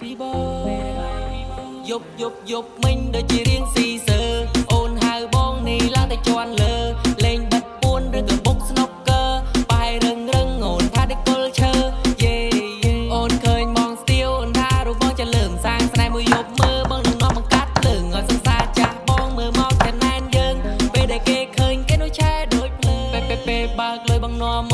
ពីបងយប់មិញដូចជារៀងស៊ីសើអូនហៅបងនេះឡើងតែជន់លើលេងបិទពួនឬក៏បុកស្នុកកឺបែររឹងអូនថាដូចគល់ឈើយេអូនឃើញបងស្ទៀវអូនថារូបបងចាលើមសាងស្នេហ៍មួយយប់មើលបងនឹងនាំបង្កាត់ភ្លើងឲ្យសង្សារចាស់បងមើលមកតែណែនយើងពេលដែលគេឃើញគេនោះឆែដូចភ្លើងពេលបើកលុយបងនាំ